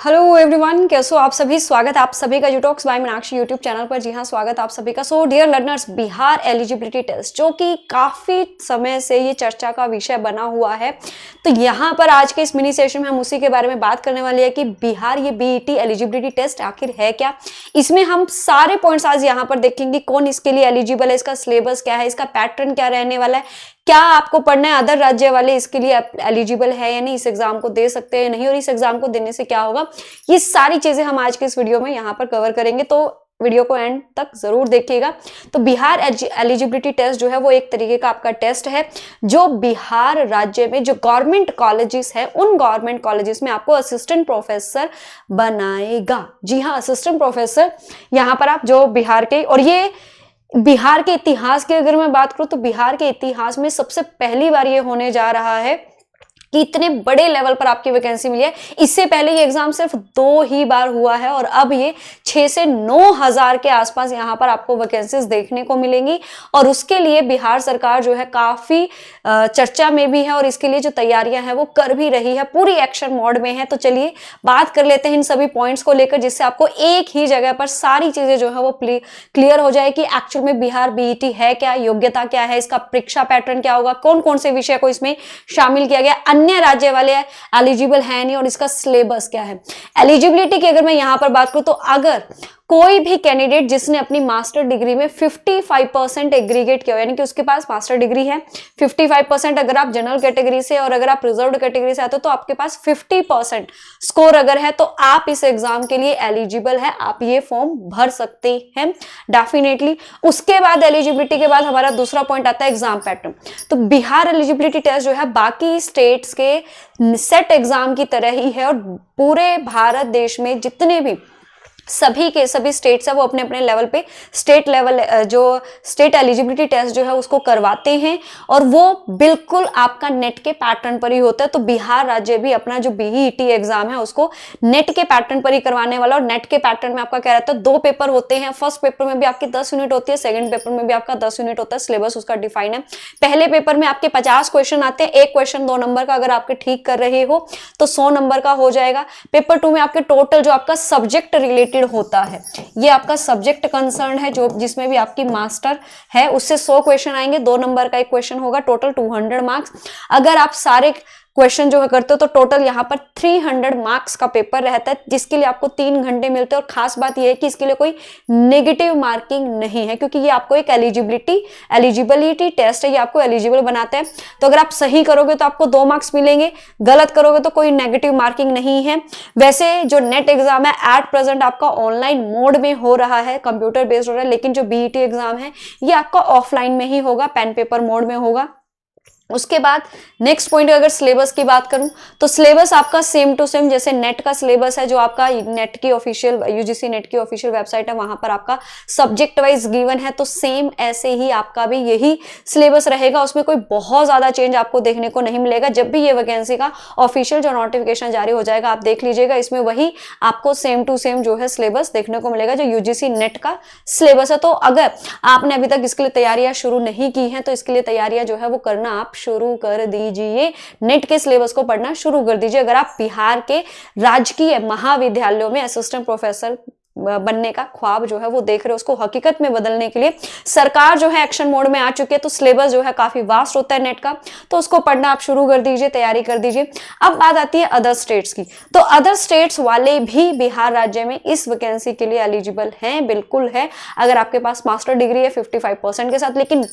Hello everyone, कैसे हो आप सभी। स्वागत है आप सभी का UTalks by Meenakshi YouTube channel पर। जी हाँ, स्वागत है आप सभी का। So dear learners, Bihar eligibility test जो कि काफी समय से ये चर्चा का विषय बना हुआ है, तो यहाँ पर आज के इस मिनी सेशन में हम उसी के बारे में बात करने वाले हैं कि बिहार ये बीईटी एलिजिबिलिटी टेस्ट आखिर है क्या। इसमें हम सारे पॉइंट्स आज यहाँ पर देखेंगे, कौन इसके लिए एलिजिबल है, इसका सिलेबस क्या है, इसका पैटर्न क्या रहने वाला है, क्या आपको पढ़ना है, अदर राज्य वाले इसके लिए एलिजिबल है या नहीं, इस एग्जाम को दे सकते हैं नहीं, और इस एग्जाम को देने से क्या होगा, ये सारी चीजें हम आज के इस वीडियो में यहाँ पर कवर करेंगे। तो वीडियो को एंड तक जरूर देखिएगा। तो बिहार एलिजिबिलिटी टेस्ट जो है वो एक तरीके का आपका टेस्ट है जो बिहार राज्य में जो गवर्नमेंट कॉलेजेस है उन गवर्नमेंट कॉलेजेस में आपको असिस्टेंट प्रोफेसर बनाएगा। जी हाँ, असिस्टेंट प्रोफेसर यहाँ पर आप जो बिहार के, और ये बिहार के इतिहास की अगर मैं बात करूं तो बिहार के इतिहास में सबसे पहली बार ये होने जा रहा है कि इतने बड़े लेवल पर आपकी वैकेंसी मिली है। इससे पहले ये एग्जाम सिर्फ 2 ही बार हुआ है और अब ये 6 से 9 हजार के आसपास यहाँ पर आपको वैकेंसीज देखने को मिलेंगी, और उसके लिए बिहार सरकार जो है काफी चर्चा में भी है और इसके लिए जो तैयारियां हैं वो कर भी रही है, पूरी एक्शन मोड में है। तो चलिए बात कर लेते हैं इन सभी पॉइंट्स को लेकर, जिससे आपको एक ही जगह पर सारी चीजें जो है वो क्लियर हो जाए कि एक्चुअल में बिहार बीईटी है क्या, योग्यता क्या है, इसका परीक्षा पैटर्न क्या होगा, कौन कौन से विषय को इसमें शामिल किया गया, अन्य राज्य वाले एलिजिबल है नहीं, और इसका सिलेबस क्या है। एलिजिबिलिटी की अगर मैं यहां पर बात करूं तो अगर कोई भी कैंडिडेट जिसने अपनी मास्टर डिग्री में 55% एग्रीगेट किया, यानी कि उसके पास मास्टर डिग्री है 55%, अगर आप जनरल कैटेगरी से और अगर आप रिजर्व्ड कैटेगरी से आते हो तो आपके पास 50% स्कोर अगर है तो आप इस एग्जाम के लिए एलिजिबल है, आप ये फॉर्म भर सकते हैं डेफिनेटली। उसके बाद एलिजिबिलिटी के बाद हमारा दूसरा पॉइंट आता है एग्जाम पैटर्न। तो बिहार एलिजिबिलिटी टेस्ट जो है बाकी स्टेट्स के सेट एग्जाम की तरह ही है, और पूरे भारत देश में जितने भी सभी के सभी स्टेट्स है वो अपने अपने लेवल पे स्टेट लेवल जो स्टेट एलिजिबिलिटी टेस्ट जो है उसको करवाते हैं, और वो बिल्कुल आपका नेट के पैटर्न पर ही होता है। तो बिहार राज्य भी अपना जो बीईटी एग्जाम है उसको नेट के पैटर्न पर ही करवाने वाला, और नेट के पैटर्न में आपका क्या रहता है, 2 पेपर होते हैं। फर्स्ट पेपर में भी आपकी 10 यूनिट होती है, सेकंड पेपर में भी आपका 10 यूनिट होता है, सिलेबस उसका डिफाइन है। पहले पेपर में आपके 50 क्वेश्चन आते हैं, एक क्वेश्चन 2 नंबर का अगर आपके ठीक कर रहे हो तो 100 नंबर का हो जाएगा। पेपर 2 में आपके टोटल जो आपका सब्जेक्ट रिलेटेड होता है, ये आपका सब्जेक्ट कंसर्न है, जो जिसमें भी आपकी मास्टर है उससे 100 क्वेश्चन आएंगे, 2 नंबर का एक क्वेश्चन होगा, टोटल 200 मार्क्स। अगर आप सारे क्वेश्चन जो है करते हो तो टोटल यहाँ पर 300 मार्क्स का पेपर रहता है, जिसके लिए आपको 3 घंटे मिलते हैं। और खास बात यह है कि इसके लिए कोई नेगेटिव मार्किंग नहीं है, क्योंकि ये आपको एक एलिजिबिलिटी टेस्ट है, ये आपको एलिजिबल बनाता है। तो अगर आप सही करोगे तो आपको 2 मार्क्स मिलेंगे, गलत करोगे तो कोई नेगेटिव मार्किंग नहीं है। वैसे जो नेट एग्जाम है एट प्रेजेंट आपका ऑनलाइन मोड में हो रहा है, कंप्यूटर बेस्ड हो रहा है, लेकिन जो बीईटी एग्जाम है ये आपका ऑफलाइन में ही होगा, पेन पेपर मोड में होगा। उसके बाद नेक्स्ट पॉइंट अगर सिलेबस की बात करूं तो सिलेबस आपका सेम टू सेम जैसे नेट का सिलेबस है, जो आपका नेट की ऑफिशियल यूजीसी नेट की ऑफिशियल वेबसाइट है वहां पर आपका सब्जेक्ट वाइज गिवन है, तो सेम ऐसे ही आपका भी यही सिलेबस रहेगा। उसमें कोई बहुत ज्यादा चेंज आपको देखने को नहीं मिलेगा। जब भी ये वैकेंसी का ऑफिशियल जो नोटिफिकेशन जारी हो जाएगा आप देख लीजिएगा, इसमें वही आपको सेम टू सेम जो है सिलेबस देखने को मिलेगा जो यूजीसी नेट का सिलेबस है। तो अगर आपने अभी तक इसके लिए तैयारियां शुरू नहीं की हैं तो इसके लिए तैयारियां जो है वो करना आप शुरू कर दीजिए, नेट के सिलेबस को पढ़ना शुरू कर दीजिए। अगर आप बिहार के राजकीय महाविद्यालयों में असिस्टेंट प्रोफेसर बनने का ख्वाब जो है वो देख रहे हो, उसको हकीकत में बदलने के लिए सरकार जो है एक्शन मोड में आ चुकी है। तो सिलेबस जो है काफी वास्ट होता है नेट का, तो उसको पढ़ना आप शुरू कर दीजिए, तैयारी कर दीजिए। अब बात आती है अदर स्टेट्स की, तो अदर स्टेट्स वाले भी बिहार राज्य में इस वैकेंसी के लिए एलिजिबल हैं, बिल्कुल है, अगर आपके पास मास्टर डिग्री है 55% के साथ। लेकिन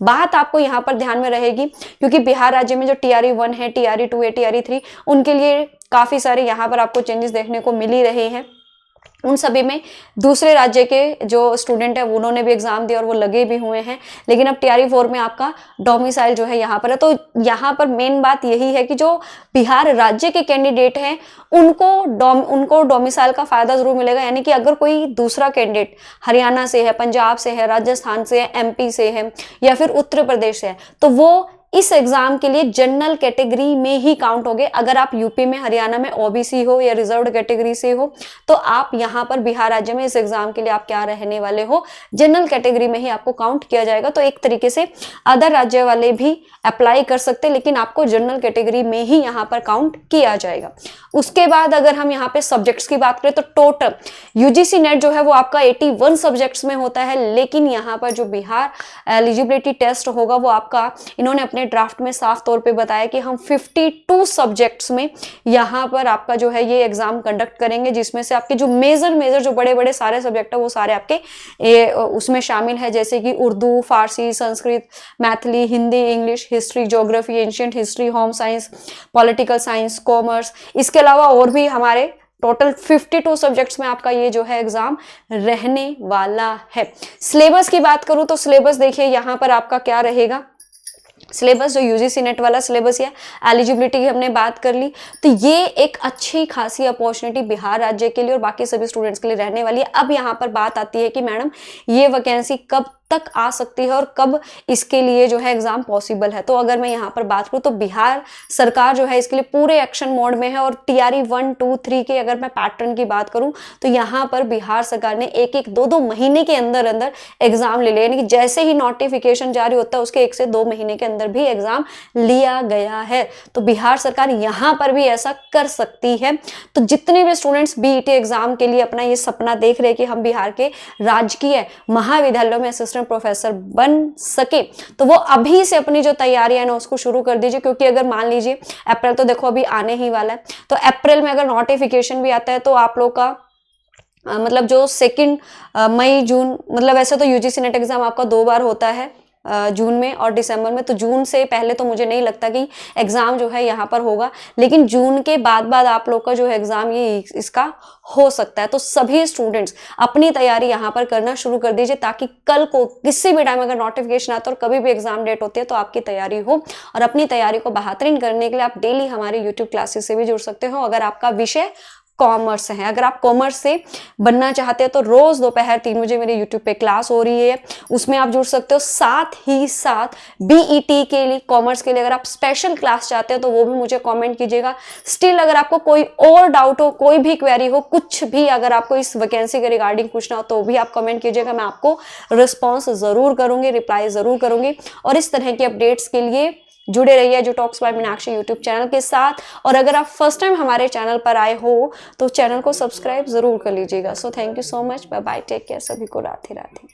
बात आपको यहाँ पर ध्यान में रहेगी, क्योंकि बिहार राज्य में जो TRE 1 है, TRE 2 है, TRE 3, उनके लिए काफी सारे यहाँ पर आपको चेंजेस देखने को मिल ही रहे हैं। उन सभी में दूसरे राज्य के जो स्टूडेंट है उन्होंने भी एग्जाम दिया और वो लगे भी हुए हैं, लेकिन अब TRE 4 में आपका डोमिसाइल जो है यहाँ पर है। तो यहाँ पर मेन बात यही है कि जो बिहार राज्य के कैंडिडेट हैं उनको डोमिसाइल का फायदा जरूर मिलेगा, यानी कि अगर कोई दूसरा कैंडिडेट हरियाणा से है, पंजाब से है, राजस्थान से है, MP से है या फिर उत्तर प्रदेश से है, तो वो इस एग्जाम के लिए जनरल कैटेगरी में ही काउंट होगे। अगर आप यूपी में, हरियाणा में ओबीसी हो या रिजर्व्ड कैटेगरी से हो तो आप यहाँ पर बिहार राज्य में इस एग्जाम के लिए आप क्या रहने वाले हो, जनरल कैटेगरी में ही आपको काउंट किया जाएगा। तो एक तरीके से अदर राज्य वाले भी अप्लाई कर सकते हैं, लेकिन आपको जनरल कैटेगरी में ही यहाँ पर काउंट किया जाएगा। उसके बाद अगर हम यहाँ पे सब्जेक्ट्स की बात करें तो टोटल यूजीसी नेट जो है वो आपका 81 सब्जेक्ट्स में होता है, लेकिन यहाँ पर जो बिहार एलिजिबिलिटी टेस्ट होगा वो आपका, इन्होंने अपने ड्राफ्ट में साफ तौर पे बताया कि हम 52 सब्जेक्ट्स में यहाँ पर आपका जो है ये एग्जाम कंडक्ट करेंगे, जिसमें से आपके जो मेजर जो बड़े बड़े सारे सब्जेक्ट है वो सारे आपके उसमें शामिल है, जैसे कि Urdu, Farsi, Sanskrit, Maithili, Hindi, English, history, geography, ancient history, home science, political science, commerce. इसके अलावा और भी हमारे टोटल 52 सब्जेक्ट्स में आपका ये जो है एग्जाम रहने वाला है। सिलेबस की बात करूं तो सिलेबस देखिए यहाँ पर आपका क्या रहेगा। सिलेबस जो यूजीसी नेट वाला सिलेबस है, एलिजिबिलिटी की हमने बात कर ली, तो ये एक अच्छी खासी अपॉर्चुनिटी बिहार राज्य के लिए और बाकी सभी स्टूडेंट्स के लिए रहने वाली है। अब यहाँ पर बात आती है कि मैडम ये वैकेंसी कब तक आ सकती है और कब इसके लिए जो है एग्जाम पॉसिबल है। तो अगर मैं यहाँ पर बात करूँ तो बिहार सरकार जो है इसके लिए पूरे एक्शन मोड में है और टीआरई 1, 2, 3 के अगर मैं पैटर्न की बात करूँ तो यहाँ पर बिहार सरकार ने एक 2 महीने के अंदर एग्जाम ले लिया, यानी कि जैसे ही नोटिफिकेशन जारी होता है उसके 1 से 2 महीने के अंदर भी एग्जाम लिया गया है। तो बिहार सरकार यहाँ पर भी ऐसा कर सकती है। तो जितने भी स्टूडेंट्स बीईटी एग्जाम के लिए अपना ये सपना देख रहे हैं कि हम बिहार के राजकीय महाविद्यालयों में असिस्टेंट प्रोफेसर बन सके, तो वो अभी से अपनी जो तैयारियां है ना उसको शुरू कर दीजिए, क्योंकि अगर मान लीजिए अप्रैल तो देखो अभी आने ही वाला है, तो अप्रैल में अगर नोटिफिकेशन भी आता है तो आप लोग का मतलब जो 2 मई जून, मतलब वैसे तो यूजीसी नेट एग्जाम आपका 2 बार होता है, जून में और दिसंबर में, तो जून से पहले तो मुझे नहीं लगता कि एग्जाम जो है यहाँ पर होगा, लेकिन जून के बाद आप लोग का जो है एग्जाम ये इसका हो सकता है। तो सभी स्टूडेंट्स अपनी तैयारी यहाँ पर करना शुरू कर दीजिए, ताकि कल को किसी भी टाइम अगर नोटिफिकेशन आता है और कभी भी एग्जाम डेट होती है तो आपकी तैयारी हो। और अपनी तैयारी को बेहतरीन करने के लिए आप डेली हमारे यूट्यूब क्लासेस से भी जुड़ सकते हो। अगर आपका विषय कॉमर्स है, अगर आप कॉमर्स से बनना चाहते हैं तो रोज दोपहर 3 बजे मेरे यूट्यूब पे क्लास हो रही है, उसमें आप जुड़ सकते हो। साथ ही साथ बीईटी के लिए, कॉमर्स के लिए अगर आप स्पेशल क्लास चाहते हैं तो वो भी मुझे कमेंट कीजिएगा। स्टिल अगर आपको कोई और डाउट हो, कोई भी क्वेरी हो, कुछ भी अगर आपको इस वैकेंसी के रिगार्डिंग पूछना हो तो भी आप कमेंट कीजिएगा, मैं आपको रिस्पॉन्स जरूर करूंगी, रिप्लाई जरूर करूंगी। और इस तरह की अपडेट्स के लिए जुड़े रहिए एजुटॉक्स बाय मीनाक्षी यूट्यूब चैनल के साथ। और अगर आप फर्स्ट टाइम हमारे चैनल पर आए हो तो चैनल को सब्सक्राइब जरूर कर लीजिएगा। So thank you so much, bye bye, take care, सभी को राधे राधे।